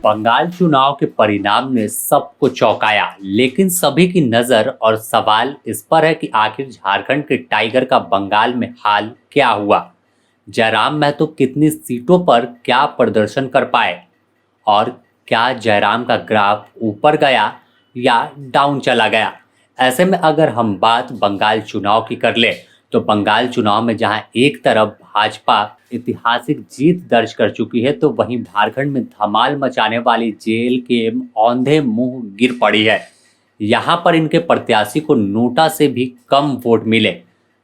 बंगाल चुनाव के परिणाम ने सबको चौंकाया, लेकिन सभी की नजर और सवाल इस पर है कि आखिर झारखंड के टाइगर का बंगाल में हाल क्या हुआ। जयराम महतो कितनी सीटों पर क्या प्रदर्शन कर पाए और क्या जयराम का ग्राफ ऊपर गया या डाउन चला गया। ऐसे में अगर हम बात बंगाल चुनाव की कर ले तो बंगाल चुनाव में जहां एक तरफ भाजपा ऐतिहासिक जीत दर्ज कर चुकी है, तो वहीं झारखंड में धमाल मचाने वाली जेल के औंधे मुंह गिर पड़ी है। यहां पर इनके प्रत्याशी को नोटा से भी कम वोट मिले,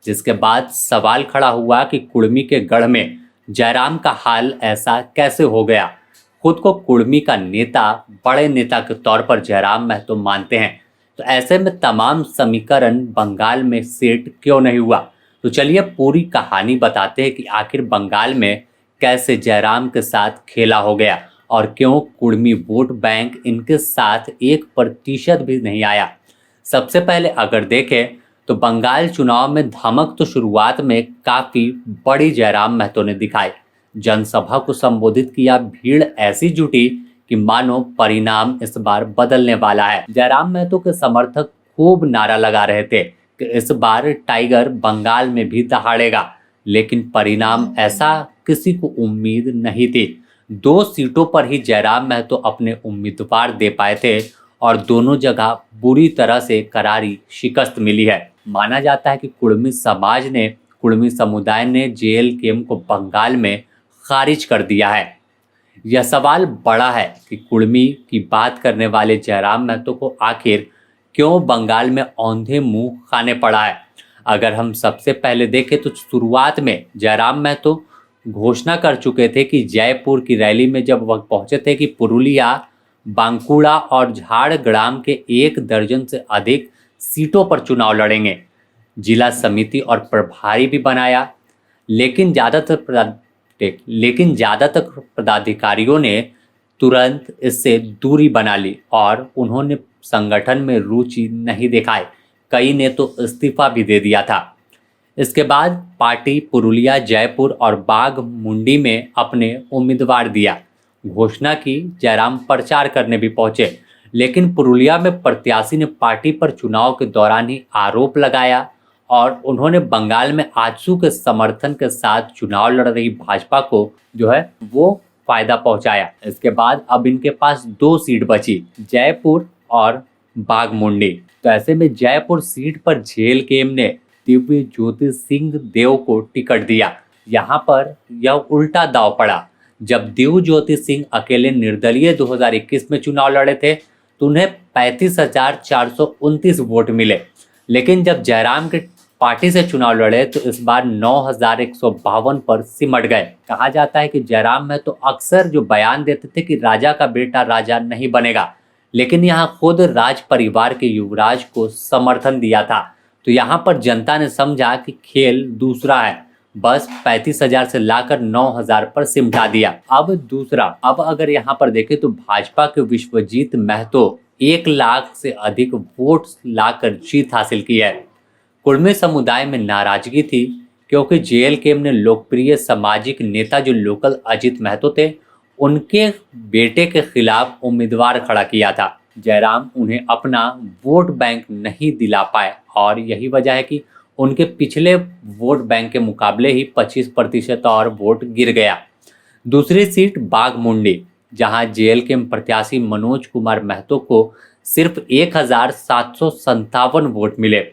जिसके बाद सवाल खड़ा हुआ कि कुर्मी के गढ़ में जयराम का हाल ऐसा कैसे हो गया। खुद को कुर्मी का नेता, बड़े नेता के तौर पर जयराम महतो मानते हैं, तो ऐसे में तमाम समीकरण बंगाल में सेट क्यों नहीं हुआ। तो चलिए पूरी कहानी बताते हैं कि आखिर बंगाल में कैसे जयराम के साथ खेला हो गया और क्यों कुर्मी वोट बैंक इनके साथ 1% भी नहीं आया। सबसे पहले अगर देखें तो बंगाल चुनाव में धमक तो शुरुआत में काफी बड़ी जयराम महतो ने दिखाई। जनसभा को संबोधित किया, भीड़ ऐसी जुटी कि मानो परिणाम इस बार बदलने वाला है। जयराम महतो के समर्थक खूब नारा लगा रहे थे कि इस बार टाइगर बंगाल में भी दहाड़ेगा, लेकिन परिणाम ऐसा किसी को उम्मीद नहीं थी। 2 सीटों पर ही जयराम महतो अपने उम्मीदवार दे पाए थे और दोनों जगह बुरी तरह से करारी शिकस्त मिली है। माना जाता है कि कुर्मी समुदाय ने जेएलकेएम को बंगाल में खारिज कर दिया है। यह सवाल बड़ा है कि कुर्मी की बात करने वाले जयराम महतो को आखिर क्यों बंगाल में औंधे मुंह खाने पड़ा है। अगर हम सबसे पहले देखें तो शुरुआत में जयराम महतो घोषणा कर चुके थे कि जयपुर की रैली में जब वह पहुंचे थे कि पुरुलिया, बांकुड़ा और झारग्राम के 1 दर्जन से अधिक सीटों पर चुनाव लड़ेंगे। जिला समिति और प्रभारी भी बनाया, लेकिन ज़्यादातर पदाधिकारियों ने तुरंत इससे दूरी बना ली और उन्होंने संगठन में रुचि नहीं दिखाई। कई ने तो इस्तीफा भी दे दिया था। इसके बाद पार्टी पुरुलिया, जयपुर और बाघमुंडी में अपने उम्मीदवार दिया, घोषणा की। जयराम प्रचार करने भी पहुंचे, लेकिन पुरुलिया में प्रत्याशी ने पार्टी पर चुनाव के दौरान ही आरोप लगाया और उन्होंने बंगाल में आजसू के समर्थन के साथ चुनाव लड़ रही भाजपा को वो फायदा पहुंचाया। इसके बाद अब इनके पास 2 सीट बची, जयपुर और बाघमुंडी। तो ऐसे में जयपुर सीट पर जेएलकेएम ने दिव्य ज्योति सिंह देव को टिकट दिया। यहाँ पर यह उल्टा दाव पड़ा। जब दिव्य ज्योति सिंह अकेले निर्दलीय 2021 में चुनाव लड़े थे तो उन्हें 35,429 वोट मिले, लेकिन जब जयराम के पार्टी से चुनाव लड़े तो इस बार 9,152 पर सिमट गए। कहा जाता है कि जयराम महतो अक्सर जो बयान देते थे कि राजा का बेटा राजा नहीं बनेगा, लेकिन यहाँ खुद राज परिवार के युवराज को समर्थन दिया था। तो यहाँ पर जनता ने समझा कि खेल दूसरा है, बस 35,000 से लाकर 9,000 पर सिमटा दिया। अब अगर यहाँ पर देखें तो भाजपा के विश्वजीत महतो 1 लाख से अधिक वोट लाकर जीत हासिल की है। कुर्मी समुदाय में नाराजगी थी क्योंकि जेएलकेएम ने लोकप्रिय सामाजिक नेता जो लोकल अजित महतो थे, उनके बेटे के खिलाफ उम्मीदवार खड़ा किया था। जयराम उन्हें अपना वोट बैंक नहीं दिला पाए और यही वजह है कि उनके पिछले वोट बैंक के मुकाबले ही 25% और वोट गिर गया। दूसरी सीट बाघमुंडी, जहां जेएलकेएम प्रत्याशी मनोज कुमार महतो को सिर्फ 1,757 वोट मिले,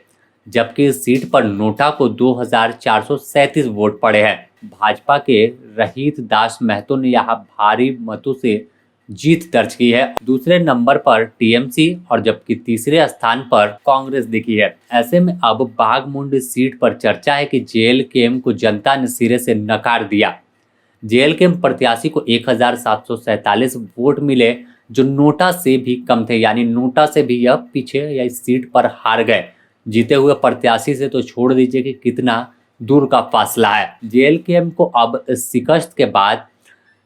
जबकि इस सीट पर नोटा को 2,437 वोट पड़े हैं। भाजपा के रहीत दास महतो ने यहाँ भारी मतों से जीत दर्ज की है। दूसरे नंबर पर टीएमसी और जबकि तीसरे स्थान पर कांग्रेस दिखी है। ऐसे में अब बाघमुंडी सीट पर चर्चा है कि जेएलकेएम को जनता ने सिरे से नकार दिया। जेएलकेएम प्रत्याशी को 1,747 वोट मिले, जो नोटा से भी कम थे, यानी नोटा से भी यह पीछे या इस सीट पर हार गए। जीते हुए प्रत्याशी से तो छोड़ दीजिए कि कितना दूर का फासला है। जेएलकेएम को अब इस शिकस्त के बाद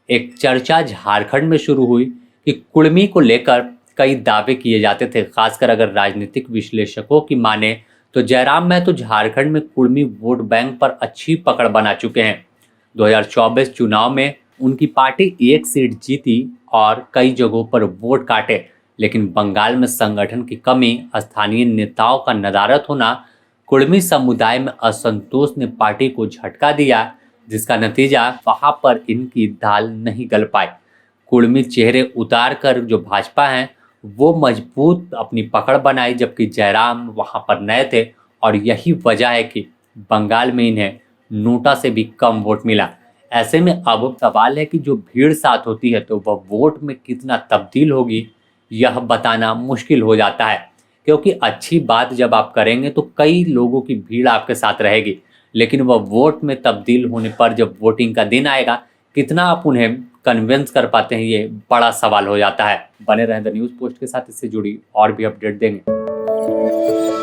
एक चर्चा झारखंड में शुरू हुई कि कुर्मी को लेकर कई दावे किए जाते थे। खासकर अगर राजनीतिक विश्लेषकों की माने तो जयराम महतो झारखंड में कुर्मी वोट बैंक पर अच्छी पकड़ बना चुके हैं। 2024 चुनाव में उनकी पार्टी एक सीट जीती और कई जगहों पर वोट काटे, लेकिन बंगाल में संगठन की कमी, स्थानीय नेताओं का नदारद होना, कुर्मी समुदाय में असंतोष ने पार्टी को झटका दिया, जिसका नतीजा वहां पर इनकी दाल नहीं गल पाई। कुर्मी चेहरे उतार कर जो भाजपा है वो मजबूत अपनी पकड़ बनाई, जबकि जयराम वहां पर नए थे और यही वजह है कि बंगाल में इन्हें नोटा से भी कम वोट मिला। ऐसे में अब सवाल है कि जो भीड़ साथ होती है तो वह वोट में कितना तब्दील होगी, यह बताना मुश्किल हो जाता है, क्योंकि अच्छी बात जब आप करेंगे तो कई लोगों की भीड़ आपके साथ रहेगी, लेकिन वह वोट में तब्दील होने पर जब वोटिंग का दिन आएगा, कितना आप उन्हें कन्विंस कर पाते हैं, ये बड़ा सवाल हो जाता है। बने रहें द न्यूज़ पोस्ट के साथ, इससे जुड़ी और भी अपडेट देंगे।